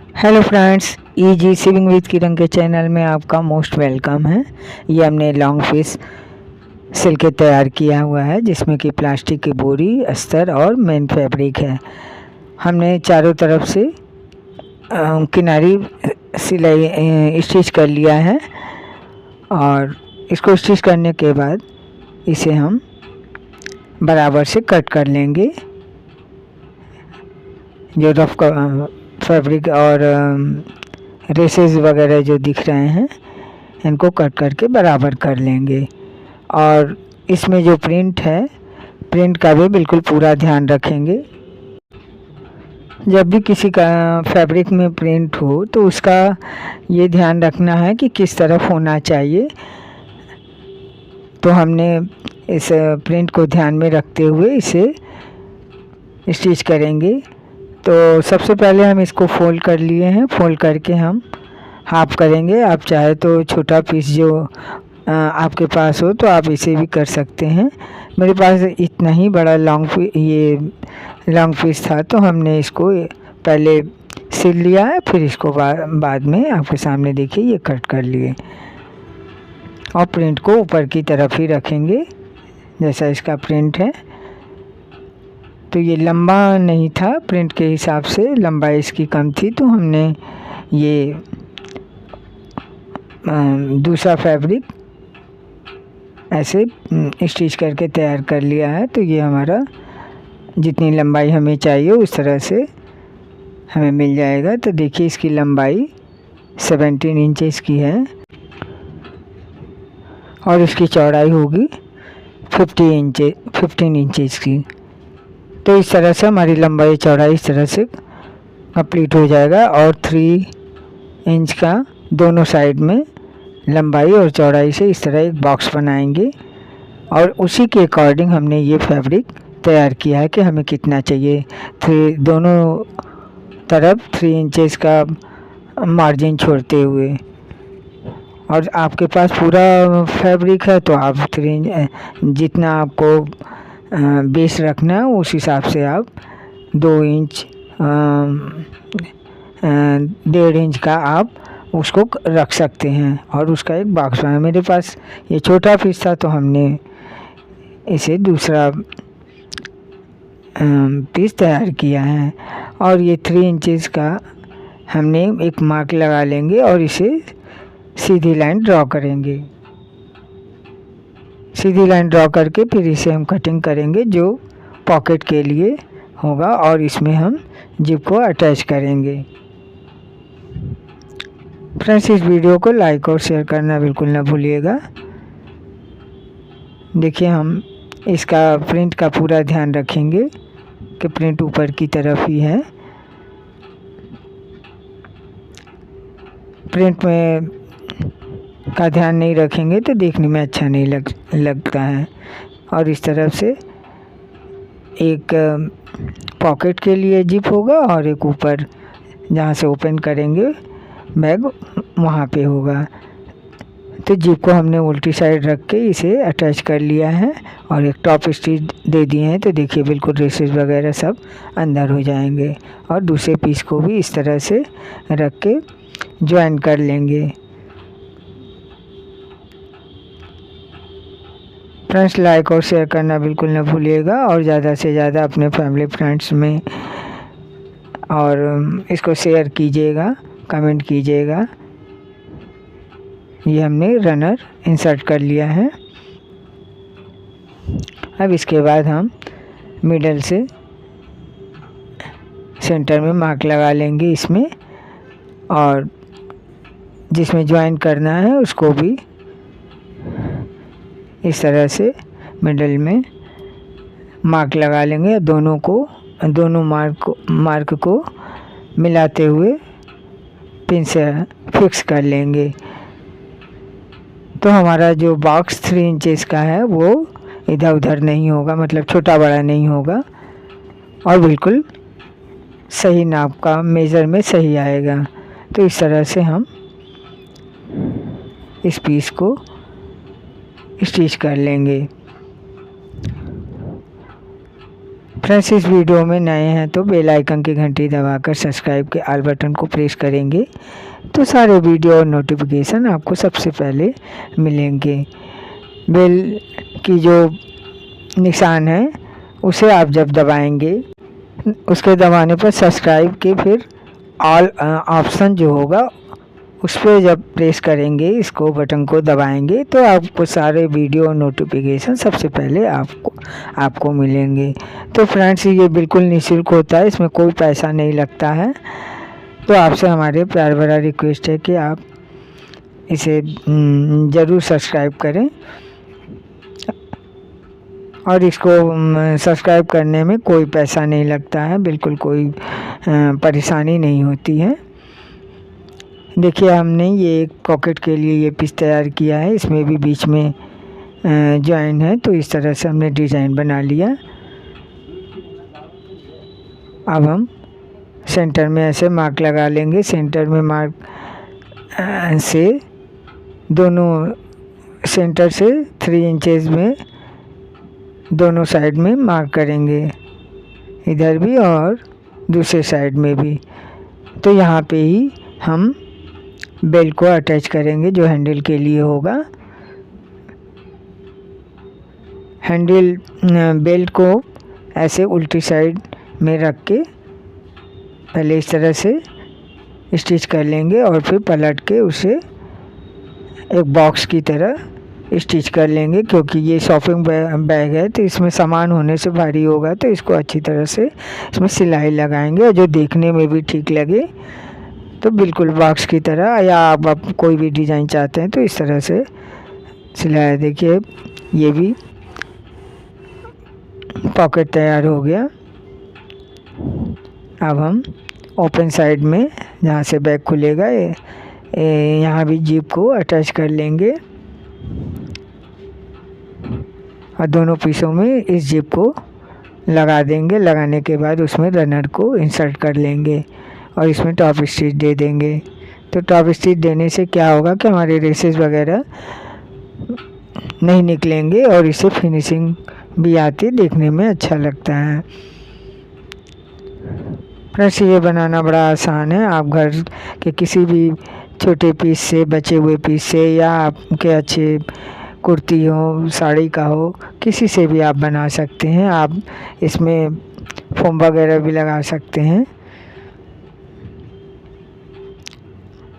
Hello friends, easy sewing with Kiran के channel में आपका मोस्ट वेलकम है। ये हमने लॉन्ग पीस सिल के तैयार किया हुआ है, जिसमें कि प्लास्टिक की बोरी, अस्तर और मेन फैब्रिक है। हमने चारों तरफ से किनारी सिलाई स्टिच कर लिया है और इसको स्टिच करने के बाद इसे हम बराबर से कट कर लेंगे। जो रफ फैब्रिक और रेसेस वगैरह जो दिख रहे हैं, इनको कट करके बराबर कर लेंगे। और इसमें जो प्रिंट है, प्रिंट का भी बिल्कुल पूरा ध्यान रखेंगे। जब भी किसी का फैब्रिक में प्रिंट हो तो उसका ये ध्यान रखना है कि किस तरफ होना चाहिए। तो हमने इस प्रिंट को ध्यान में रखते हुए इसे स्टिच करेंगे। तो सबसे पहले हम इसको फोल्ड कर लिए हैं। फोल्ड करके हम हाफ करेंगे। आप चाहे तो छोटा पीस जो आपके पास हो तो आप इसे भी कर सकते हैं। मेरे पास इतना ही बड़ा लॉन्ग पीस था, तो हमने इसको पहले सिल लिया है, फिर इसको बाद में आपके सामने देखिए ये कट कर लिए। और प्रिंट को ऊपर की तरफ ही रखेंगे जैसा इसका प्रिंट है। तो ये लंबा नहीं था, प्रिंट के हिसाब से लंबाई इसकी कम थी, तो हमने ये दूसरा फैब्रिक ऐसे स्टिच करके तैयार कर लिया है। तो ये हमारा जितनी लंबाई हमें चाहिए उस तरह से हमें मिल जाएगा। तो देखिए इसकी लंबाई 17 इंचेस की है और इसकी चौड़ाई होगी 15 इंचेस की। तो इस तरह से हमारी लंबाई चौड़ाई इस तरह से कंप्लीट हो जाएगा। और 3 इंच का दोनों साइड में लंबाई और चौड़ाई से इस तरह एक बॉक्स बनाएंगे। और उसी के अकॉर्डिंग हमने ये फैब्रिक तैयार किया है कि हमें कितना चाहिए। दोनों तरफ 3 इंचेस का मार्जिन छोड़ते हुए। और आपके पास पूरा फैब्रिक है तो आप 3 जितना आपको बेस रखना है उस हिसाब से आप 2 इंच 1.5 इंच का आप उसको रख सकते हैं और उसका एक बॉक्स बनाया। मेरे पास ये छोटा पीस था तो हमने इसे दूसरा पीस तैयार किया है। और ये 3 इंचेस का हमने एक मार्क लगा लेंगे और इसे सीधी लाइन ड्रॉ करेंगे। सीधी लाइन ड्रॉ करके फिर इसे हम कटिंग करेंगे जो पॉकेट के लिए होगा और इसमें हम जिप को अटैच करेंगे। फ्रेंड्स, इस वीडियो को लाइक और शेयर करना बिल्कुल ना भूलिएगा। देखिए हम इसका प्रिंट का पूरा ध्यान रखेंगे कि प्रिंट ऊपर की तरफ ही है। प्रिंट में का ध्यान नहीं रखेंगे तो देखने में अच्छा नहीं लगता है। और इस तरफ से एक पॉकेट के लिए जिप होगा और एक ऊपर जहाँ से ओपन करेंगे बैग वहाँ पे होगा। तो जिप को हमने उल्टी साइड रख के इसे अटैच कर लिया है और एक टॉप स्टिच दे दिए हैं। तो देखिए बिल्कुल रेसेस वगैरह सब अंदर हो जाएंगे। और दूसरे पीस को भी इस तरह से रख के ज्वाइन कर लेंगे। फ्रेंड्स, लाइक और शेयर करना बिल्कुल ना भूलिएगा और ज़्यादा से ज़्यादा अपने फैमिली फ्रेंड्स में और इसको शेयर कीजिएगा, कमेंट कीजिएगा। ये हमने रनर इंसर्ट कर लिया है। अब इसके बाद हम मिडल से सेंटर में मार्क लगा लेंगे इसमें, और जिसमें ज्वाइन करना है उसको भी इस तरह से मिडल में मार्क लगा लेंगे। दोनों मार्क को मिलाते हुए पिन से फिक्स कर लेंगे। तो हमारा जो बॉक्स 3 इंचेस का है वो इधर उधर नहीं होगा, मतलब छोटा बड़ा नहीं होगा और बिल्कुल सही नाप का मेज़र में सही आएगा। तो इस तरह से हम इस पीस को स्टिच कर लेंगे। फ्रेंड्स, इस वीडियो में नए हैं तो बेल आइकन की घंटी दबाकर सब्सक्राइब के ऑल बटन को प्रेस करेंगे तो सारे वीडियो और नोटिफिकेशन आपको सबसे पहले मिलेंगे। बेल की जो निशान है उसे आप जब दबाएंगे, उसके दबाने पर सब्सक्राइब के फिर ऑल ऑप्शन जो होगा उस पर जब प्रेस करेंगे, इसको बटन को दबाएंगे तो आपको सारे वीडियो और नोटिफिकेशन सबसे पहले आपको मिलेंगे। तो फ्रेंड्स, ये बिल्कुल निःशुल्क होता है, इसमें कोई पैसा नहीं लगता है। तो आपसे हमारे प्यार भरा रिक्वेस्ट है कि आप इसे ज़रूर सब्सक्राइब करें और इसको सब्सक्राइब करने में कोई पैसा नहीं लगता है, बिल्कुल कोई परेशानी नहीं होती है। देखिए, हमने ये एक पॉकेट के लिए ये पीस तैयार किया है, इसमें भी बीच में जॉइन है, तो इस तरह से हमने डिज़ाइन बना लिया। अब हम सेंटर में ऐसे मार्क लगा लेंगे। सेंटर में मार्क से दोनों सेंटर से 3 इंचेस में दोनों साइड में मार्क करेंगे, इधर भी और दूसरे साइड में भी। तो यहाँ पे ही हम बेल्ट को अटैच करेंगे जो हैंडल के लिए होगा। हैंडल बेल्ट को ऐसे उल्टी साइड में रख के पहले इस तरह से स्टिच कर लेंगे और फिर पलट के उसे एक बॉक्स की तरह स्टिच कर लेंगे। क्योंकि ये शॉपिंग बैग है तो इसमें सामान होने से भारी होगा, तो इसको अच्छी तरह से इसमें सिलाई लगाएंगे और जो देखने में भी ठीक लगे, तो बिल्कुल बॉक्स की तरह, या आप कोई भी डिज़ाइन चाहते हैं तो इस तरह से सिलाया। देखिए, ये भी पॉकेट तैयार हो गया। अब हम ओपन साइड में जहाँ से बैग खुलेगा यहाँ भी जिप को अटैच कर लेंगे और दोनों पीसों में इस जिप को लगा देंगे। लगाने के बाद उसमें रनर को इंसर्ट कर लेंगे और इसमें टॉप स्टिच दे देंगे। तो टॉप स्टिच देने से क्या होगा कि हमारे रेसेस वगैरह नहीं निकलेंगे और इससे फिनिशिंग भी आती, देखने में अच्छा लगता है। फ्रेंड्स, ये बनाना बड़ा आसान है। आप घर के किसी भी छोटे पीस से, बचे हुए पीस से, या आपके अच्छे कुर्ती हो, साड़ी का हो, किसी से भी आप बना सकते हैं। आप इसमें फोम वगैरह भी लगा सकते हैं।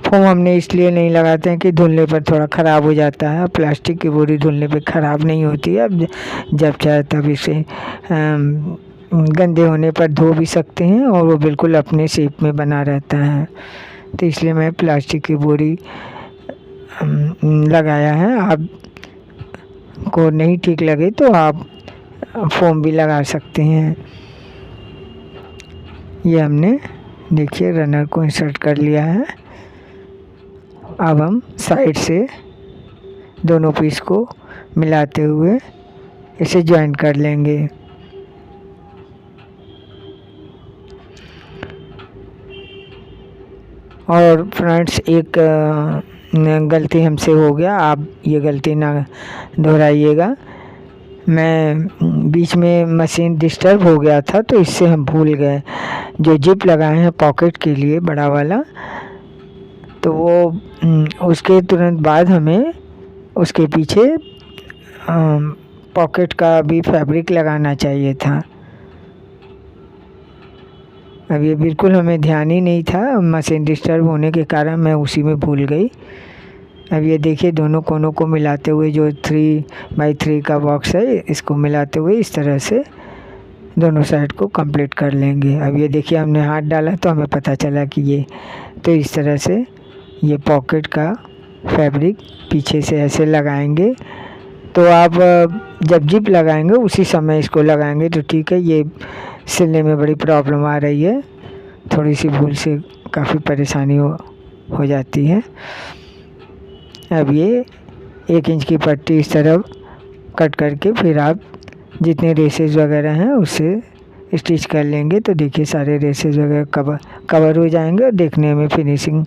फोम हमने इसलिए नहीं लगाते हैं कि धुलने पर थोड़ा ख़राब हो जाता है। प्लास्टिक की बोरी धुलने पे ख़राब नहीं होती है। अब जब चाहे तब इसे गंदे होने पर धो भी सकते हैं और वो बिल्कुल अपने शेप में बना रहता है। तो इसलिए मैं प्लास्टिक की बोरी लगाया है। आप को नहीं ठीक लगे तो आप फोम भी लगा सकते हैं। ये हमने देखिए रनर को इंसर्ट कर लिया है। अब हम साइड से दोनों पीस को मिलाते हुए इसे जॉइन कर लेंगे। और फ्रेंड्स, एक गलती हमसे हो गया, आप ये गलती ना दोहराइएगा। मैं बीच में मशीन डिस्टर्ब हो गया था तो इससे हम भूल गए जो जिप लगाए हैं पॉकेट के लिए बड़ा वाला, तो वो उसके तुरंत बाद हमें उसके पीछे पॉकेट का भी फैब्रिक लगाना चाहिए था। अब ये बिल्कुल हमें ध्यान ही नहीं था, मशीन डिस्टर्ब होने के कारण मैं उसी में भूल गई। अब ये देखिए दोनों कोनों को मिलाते हुए जो 3x3 का बॉक्स है इसको मिलाते हुए इस तरह से दोनों साइड को कंप्लीट कर लेंगे। अब ये देखिए हमने हाथ डाला तो हमें पता चला कि ये, तो इस तरह से ये पॉकेट का फैब्रिक पीछे से ऐसे लगाएंगे। तो आप जब जिप लगाएंगे उसी समय इसको लगाएंगे तो ठीक है। ये सिलने में बड़ी प्रॉब्लम आ रही है, थोड़ी सी भूल से काफ़ी परेशानी हो जाती है। अब ये 1 इंच की पट्टी इस तरह कट करके फिर आप जितने रेसेस वगैरह हैं उससे स्टिच कर लेंगे। तो देखिए सारे रेसेस वगैरह कवर हो जाएंगे और देखने में फिनिशिंग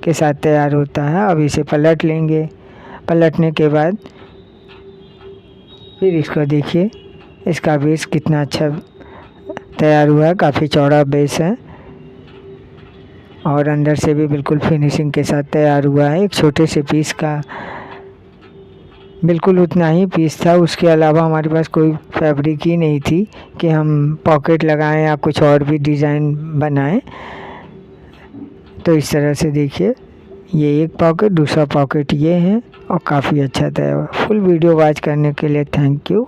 के साथ तैयार होता है। अब इसे पलट लेंगे। पलटने के बाद फिर इसको देखिए इसका बेस कितना अच्छा तैयार हुआ है। काफ़ी चौड़ा बेस है और अंदर से भी बिल्कुल फिनिशिंग के साथ तैयार हुआ है। एक छोटे से पीस का बिल्कुल उतना ही पीस था, उसके अलावा हमारे पास कोई फैब्रिक ही नहीं थी कि हम पॉकेट लगाएं या कुछ और भी डिज़ाइन बनाएं। तो इस तरह से देखिए, ये एक पॉकेट, दूसरा पॉकेट ये है और काफ़ी अच्छा था। फुल वीडियो वॉच करने के लिए थैंक यू।